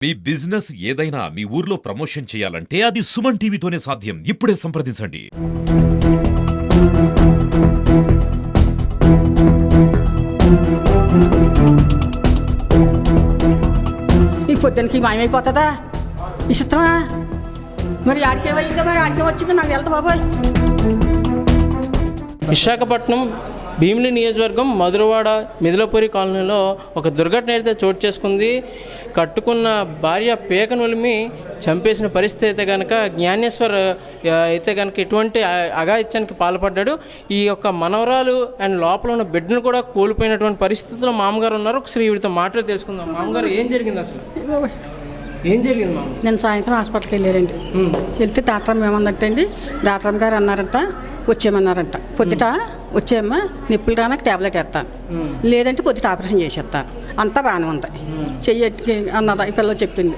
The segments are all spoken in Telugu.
మీ బిజినెస్ ఏదైనా మీ ఊర్లో ప్రమోషన్ చేయాలంటే అది సుమన్ టీవీతోనే సాధ్యం. ఇప్పుడే సంప్రదించండి. ఈ పొద్దునకి మాయమైపోతుందా ఈ చిత్రమా? మరి ఆడికేమైందో మరి ఆడికే వచ్చిందో నాకు వెళ్తా బాబాయ్. విశాఖపట్నం భీమిలి నియోజకవర్గం మధురవాడ మిదిలపూరి కాలనీలో ఒక దుర్ఘటన అయితే చోటు చేసుకుంది. కట్టుకున్న భార్య పేక నులిమి చంపేసిన పరిస్థితి అయితే కనుక జ్ఞానేశ్వర్ అయితే కనుక ఇటువంటి అఘాయిత్యానికి పాల్పడ్డాడు. ఈ యొక్క మనవరాలు అండ్ లోపల ఉన్న బిడ్డను కూడా కోల్పోయినటువంటి పరిస్థితుల్లో మామగారు ఉన్నారు. ఒకసారి వీడితో మాటలు తెలుసుకుందాం. మామగారు ఏం జరిగింది అసలు? ఏం జరిగింది మామ? నేను సాయంత్రం హాస్పిటల్కి వెళ్ళారండి. వెళ్తే డాక్టర్ ఏమన్నట్టు అండి, డాక్టర్ గారు అన్నారంట వచ్చేయమన్నారంట. పొద్దుట వచ్చేయమ్మా, నిప్పులు రానకు ట్యాబ్లెట్ వేస్తాను, లేదంటే పొద్దుట ఆపరేషన్ చేసేస్తాను, అంతా బాగానే ఉంది చెయ్యి అన్నది ఈ పిల్ల చెప్పింది.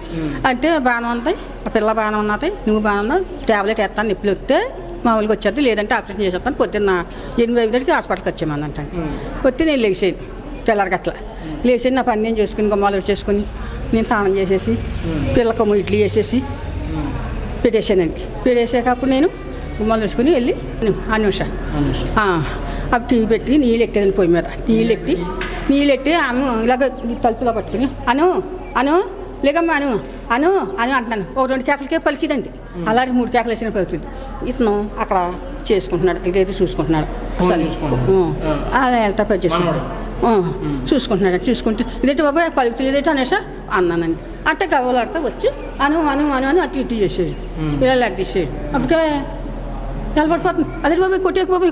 అంటే బాగానే ఉంది, ఆ పిల్ల బాగానే ఉన్నది, నువ్వు బాగానే ఉన్నావు, ట్యాబ్లెట్ వేస్తాను, నిప్పులు వస్తే మామూలుగా వచ్చేది, లేదంటే ఆపరేషన్ చేసేస్తాను, పొద్దున్న 8:05 హాస్పిటల్కి వచ్చేయమన్నట్టు. వచ్చి నేను లేచాను తెల్లారగట్ల లేచి నా పని నేను చేసుకుని గుమ్మాలు చేసుకుని నేను స్నానం చేసేసి పిల్లకమ్మ ఇడ్లీ వేసేసి పెట్టేసానండి. పెట్టేసాకప్పుడు నేను గుమ్మాలు వేసుకుని వెళ్ళి అనుష అప్పుడు టీ పెట్టి నీళ్ళు ఎట్టాను పొయ్యి మీద, నీళ్ళు ఎట్టి అమ్మ ఇలాగ తలుపులో పట్టుకుని అను అను లేకమ్మా అను అను అని అంటున్నాను. ఒక 2 కేకలకే పలికిదండి, అలాంటి 3 కేకలు వేసిన పలికింది. ఇతను అక్కడ చేసుకుంటున్నాడు, ఇదైతే చూసుకుంటున్నాడు, అలా వెళ్తా పని చేసుకుంటాడు, చూసుకుంటున్నాడు. చూసుకుంటే ఇదేంటి బాబాయ్ పలుకుతుంది ఇదేంటి అనేసా అన్నానండి. అంటే గవ్వలాడితే వచ్చి అను అను అను అని అటు ఇటు చేసేది, ఇలా లెగ్ తీసేది. అప్పటికే నిలబడిపోతుంది. అదే బాబాయ్ కొట్టేకు బాబాయ్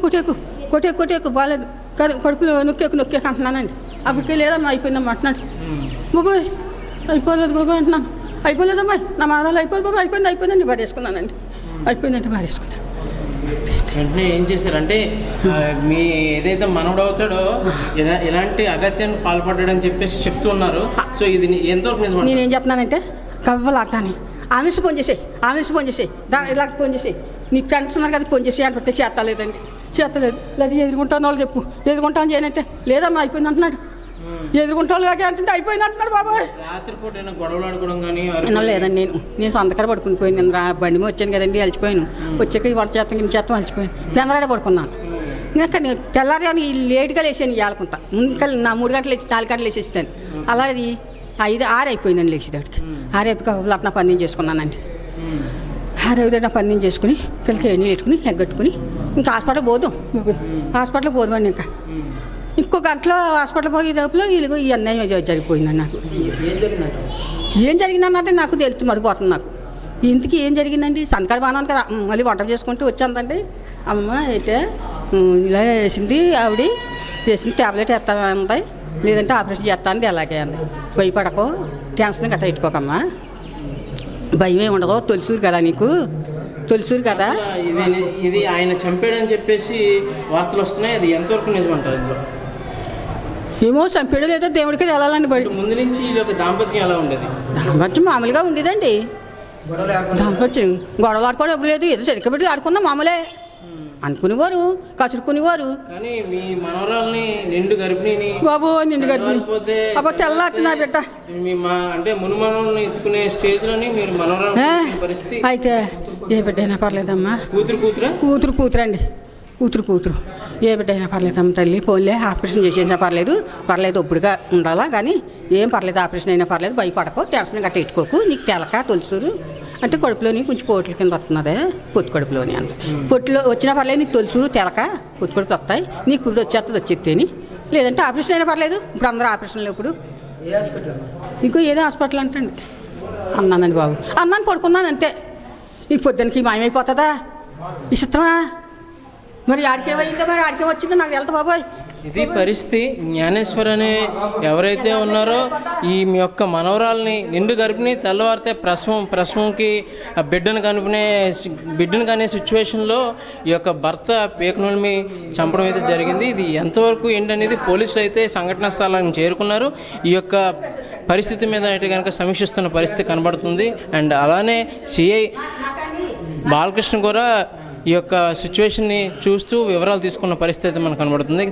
కొట్టేకు బాగాలేదు, కడుపులో నొక్కేకు అంటున్నానండి. అప్పటికే లేదమ్మా అయిపోయిందమ్మా అంటున్నాడు. బాబాయ్ అయిపోలేదు బాబాయ్ అంటున్నాను. అయిపోలేదమ్మా నా మారాలు అయిపోలేదు బాబాయ్, అయిపోయిందండి బాధేసుకున్నానండి, అయిపోయిందంటే బాధేసుకున్నాను. వెంటనే ఏం చేశారంటే మీ ఏదైతే మనవడు అవుతాడో ఎలాంటి అగత్యానికి పాల్పడ్డాడని చెప్పేసి చెప్తూ ఉన్నారు. సో ఇది ఎంతవరకు నిజం? నేనేం చెప్తున్నానంటే కవ్వలాటాని ఆమె ఫోన్ చేసేయి ఇలా ఫోన్ చేసేయి, నీ ఫ్రెండ్స్ ఉన్నారు కదా ఫోన్ చేసి అంటే చేస్తలేదండి, చేస్తలేదు. లేదా ఎదుర్కొంటాను వాళ్ళు చెప్పు, ఎదుర్కొంటాను చేయనంటే లేదమ్మా అయిపోయింది అంటున్నాడు. ఎదుర్కొంటాను కాక అంటే అయిపోయింది అంటున్నాడు బాబాయ్. రాత్రిపూట గొడవలు ఆడుకోవడం కానీ లేదండి, నేను సంతకాడ పడుకుని పోయి నేను బండి మీద వచ్చాను కదండి, అలిచిపోయాను. వచ్చాక వాడు చేతం అలిచిపోయాను, చంద్రాడే పడుకున్నాను. ఇంకా నేను తెల్లారి కానీ లేట్గా లేచాను ఇవ్వాలకుంటా, ఇంకా నా 3 గంటలు లేచి 4 గంటలు లేచేసాను. అలాగే 5-6 అయిపోయిందండి లేచేదానికి. 6 అయిపోయి అట్లా పని నేను చేసుకున్నానండి. 6 అయిపోయిన పని నేను చేసుకుని పిల్లకి ఎన్ని పెట్టుకుని ఎగ్గట్టుకుని ఇంకా హాస్పిటల్ పోదామండి. ఇంకా ఇంకో గంటలో హాస్పిటల్ పోయే లోపల వీళ్ళకి ఈ అన్యాయం జరిగిపోయిందండి. నాకు ఏం జరిగిందన్నది నాకు తెలుసు, మరిపోతుంది నాకు. ఇంటికి ఏం జరిగిందండి, సంతకాడ బాగా కదా, మళ్ళీ వంట చేసుకుంటూ వచ్చానండి. అమ్మ అయితే ఇలా వేసింది, ఆవిడ చేసింది ట్యాబ్లెట్ వేస్తానంది, లేదంటే ఆపరేషన్ చేస్తానండి. అలాగే అండి, భయపడకో, టెన్షన్ గట్ట పెట్టుకోకమ్మా, భయమే ఉండదు, తొలిసూరు కదా నీకు, తొలిసూరు కదా. ఇది ఆయన చంపాడని చెప్పేసి వార్తలు వస్తున్నాయి, అది ఎంతవరకు నిజమంటారు? ఏమో చంపాడో లేదో దేవుడికి వెళ్ళాలండి. బయట ముందు నుంచి దాంపత్యం ఎలా ఉండేది? దాంపత్యం మామూలుగా ఉండేదండి. దాంపత్యం గొడవలు ఆడుకోవడం ఎప్పుడు లేదు, ఏదో సరిగ్గా పెట్టి ఆడుకున్నా మామూలే అనుకునేవారు, కసురుకునేవారు. కానీ మీ మనవరాల్ని నిండు గర్భిణిని బాబు నిండు గర్భిణి అబ్బా తెల్లాటి నా బిడ్డ అంటే మునుమనల్ని ఎత్తుకునే స్టేజ్ లోని మీరు మనవరాలు పరిస్థితి. అయితే ఏ బిడ్డ అయినా పర్లేదమ్మా, కూతురు ఏ బిడ్డ అయినా పర్లేదమ్మ తల్లి, పోన్లే ఆపరేషన్ చేసేసినా పర్లేదు ఒప్పుడుగా ఉండాలా, కానీ ఏం పర్లేదు, ఆపరేషన్ అయినా పర్లేదు, భయపడకో, టెన్షన్ గట్ట ఎట్టుకోకు, నీకు తెలక తొలుసూరు అంటే కడుపులోని కొంచెం పోట్ల కింద వస్తున్నదే, పొత్తు కడుపులోని అంత పొట్టులో వచ్చినా పర్లేదు, నీకు తొలుసూరు తెలక పొత్తు కడుపు వస్తాయి, నీకు ఇప్పుడు వచ్చేస్తేని, లేదంటే ఆపరేషన్ అయినా పర్లేదు. ఇప్పుడు అందరూ ఆపరేషన్లు ఇప్పుడు ఇంకో ఏదో హాస్పిటల్ అంటండి అన్నానండి బాబు, అన్నాను పడుకున్నాను అంతే. ఈ పొద్దునకి మాయమైపోతుందా ఈ చిత్రమా? మరి ఆడికేమైందో మరి ఆడికే వచ్చిందో నాకు వెళ్తా బాబాయ్. ఇది పరిస్థితి. జ్ఞానేశ్వర్ అనే ఎవరైతే ఉన్నారో ఈ మీ యొక్క మనవరాల్ని నిండు గర్భిణి తెల్లవారితే ప్రసవంకి బిడ్డను కనే సిచ్యువేషన్లో ఈ యొక్క భర్త పేకనుల్మి చంపడం అయితే జరిగింది. ఇది ఎంతవరకు ఏంటనేది పోలీసులు అయితే సంఘటనా స్థలానికి చేరుకున్నారు. ఈ యొక్క పరిస్థితి మీద అయితే కనుక సమీక్షిస్తున్న పరిస్థితి కనబడుతుంది. అండ్ అలానే సిఐ బాలకృష్ణ కూడా ఈ యొక్క సిచ్యువేషన్ని చూస్తూ వివరాలు తీసుకున్న పరిస్థితి మనకు కనబడుతుంది.